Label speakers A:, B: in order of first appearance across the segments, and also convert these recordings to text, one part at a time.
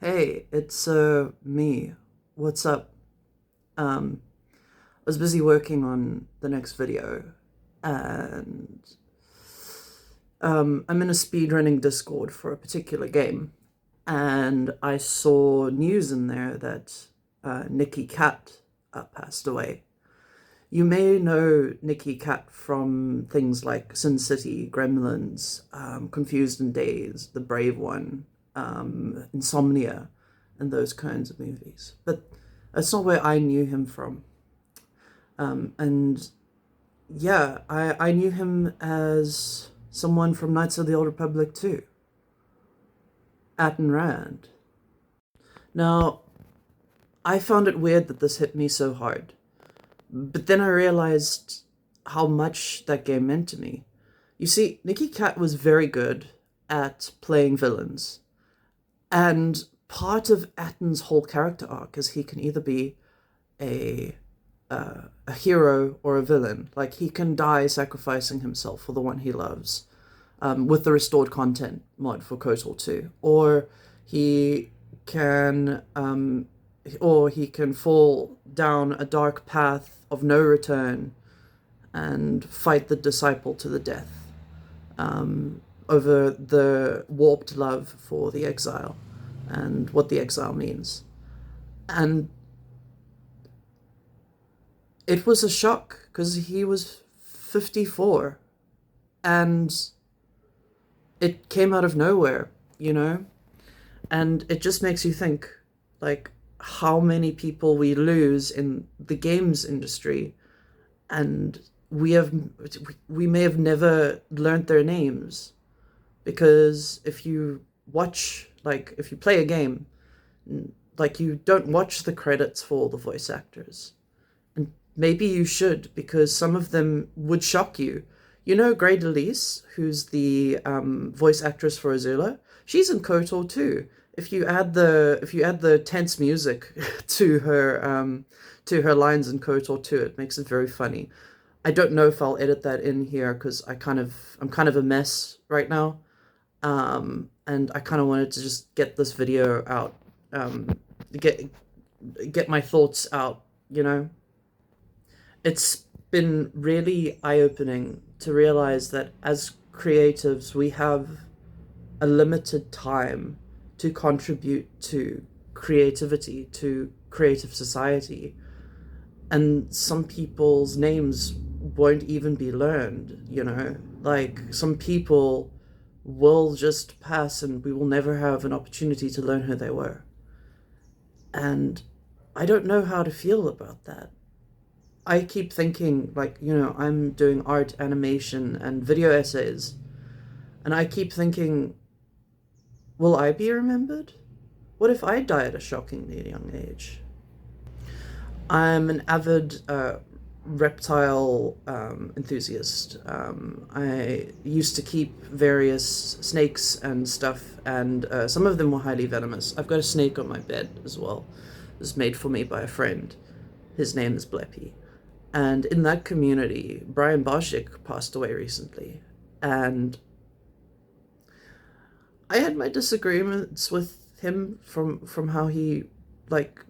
A: Hey, it's me. What's up? I was busy working on the next video and I'm in a speedrunning Discord for a particular game and I saw news in there that Nikki Cat passed away. You may know Nikki Cat from things like Sin City, Gremlins, Confused and Dazed, The Brave One, Insomnia, and those kinds of movies. But that's not where I knew him from. And yeah, I knew him as someone from Knights of the Old Republic too, Atten Rand. Now, I found it weird that this hit me so hard, but then I realized how much that game meant to me. You see, Nikki Cat was very good at playing villains, and part of Atten's whole character arc is he can either be a a hero or a villain. Like he can die sacrificing himself for the one he loves, with the restored content mod for KOTOR 2, he can or he can fall down a dark path of no return and fight the disciple to the death, over the warped love for the exile and what the exile means. And it was a shock because he was 54 and it came out of nowhere, you know? And it just makes you think, like, how many people we lose in the games industry, and we may have never learned their names, because if you watch, like, if you play a game, like, you don't watch the credits for all the voice actors. And maybe you should, because some of them would shock you. You know Grey Delise, who's the voice actress for Azula? She's in KOTOR too. If you add the tense music to her lines in KOTOR 2, it makes it very funny. I don't know if I'll edit that in here because I'm kind of a mess right now, and I kind of wanted to just get this video out, get get my thoughts out. You know, it's been really eye-opening to realize that as creatives we have a limited time to contribute to creativity, to creative society, and some people's names won't even be learned, you know? Like, some people will just pass and we will never have an opportunity to learn who they were. And I don't know how to feel about that. I keep thinking, like, I'm doing art, animation, and video essays, and I keep thinking, will I be remembered? What if I die at a shockingly young age? I'm an avid reptile enthusiast. I used to keep various snakes and stuff, and some of them were highly venomous. I've got a snake on my bed as well. It was made for me by a friend. His name is Bleppy. And in that community, Brian Boschik passed away recently. And I had my disagreements with him from how he, like,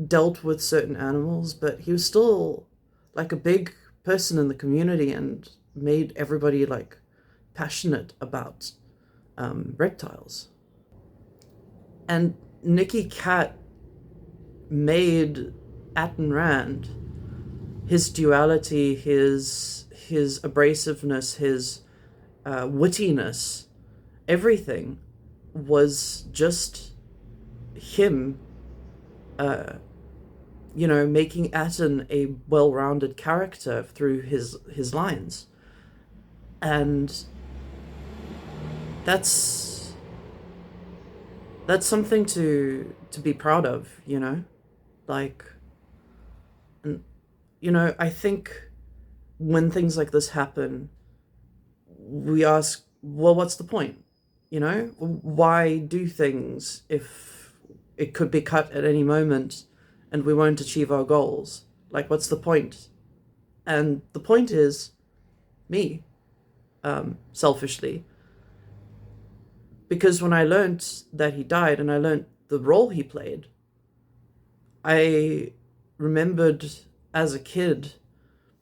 A: dealt with certain animals, but he was still like a big person in the community and made everybody like passionate about reptiles. And Nikki Cat made Atten Rand, his duality, his abrasiveness, his wittiness, everything was just him, uh, making Atten a well-rounded character through his lines. And that's that's something to be proud of, you know? Like, and I think when things like this happen, we ask, well, what's the point? Why do things if it could be cut at any moment and we won't achieve our goals? Like, what's the point? And the point is me, selfishly. Because when I learnt that he died and I learnt the role he played, I remembered as a kid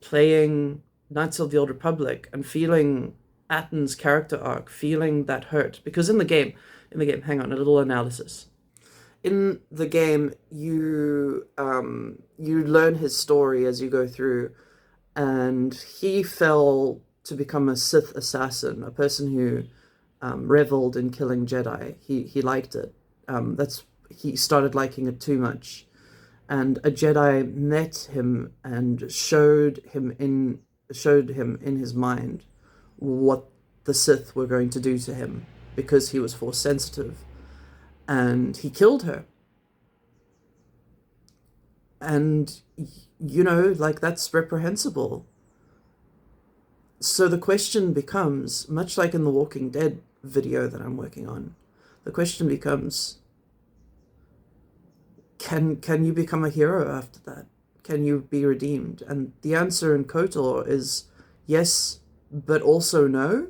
A: playing Knights of the Old Republic and feeling Atton's character arc, feeling that hurt. Because in the game, hang on, a little analysis. In the game, you learn his story as you go through, and he fell to become a Sith assassin, a person who reveled in killing Jedi. He liked it. He started liking it too much, and a Jedi met him and showed him in his mind what the Sith were going to do to him because he was Force sensitive, and he killed her. And like, that's reprehensible. So the question becomes, much like in the Walking Dead video that I'm working on, the question becomes, can you become a hero after that? Can you be redeemed? And the answer in KOTOR is yes, but also no,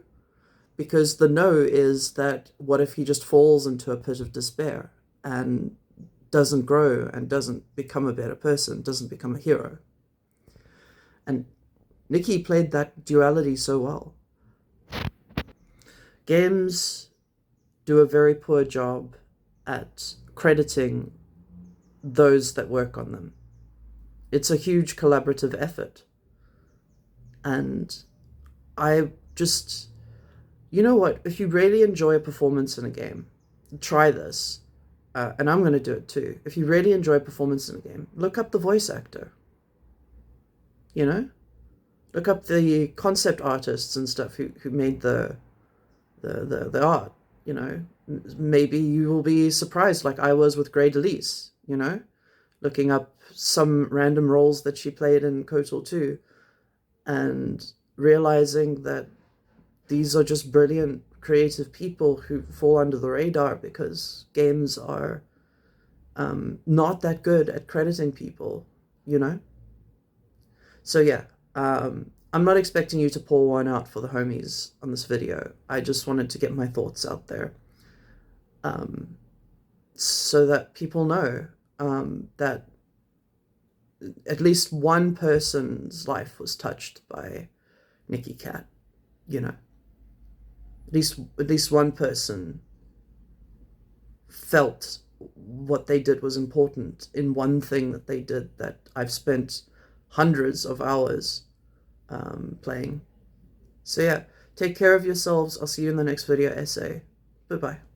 A: because the no is that what if he just falls into a pit of despair and doesn't grow and doesn't become a better person, doesn't become a hero? And Nikki played that duality so well. Games do a very poor job at crediting those that work on them. It's a huge collaborative effort. And I just, you know what, if you really enjoy a performance in a game, try this. And I'm going to do it too. If you really enjoy a performance in a game, look up the voice actor. Look up the concept artists and stuff who made the art. Maybe you will be surprised, like I was with Grey DeLise. Looking up some random roles that she played in KOTOR 2 and realizing that these are just brilliant creative people who fall under the radar because games are not that good at crediting people. So yeah, I'm not expecting you to pour one out for the homies on this video. I just wanted to get my thoughts out there, so that people know that at least one person's life was touched by Nikki Cat. At least one person felt what they did was important in one thing that they did that I've spent hundreds of hours playing. So yeah, take care of yourselves. I'll see you in the next video essay. Bye-bye.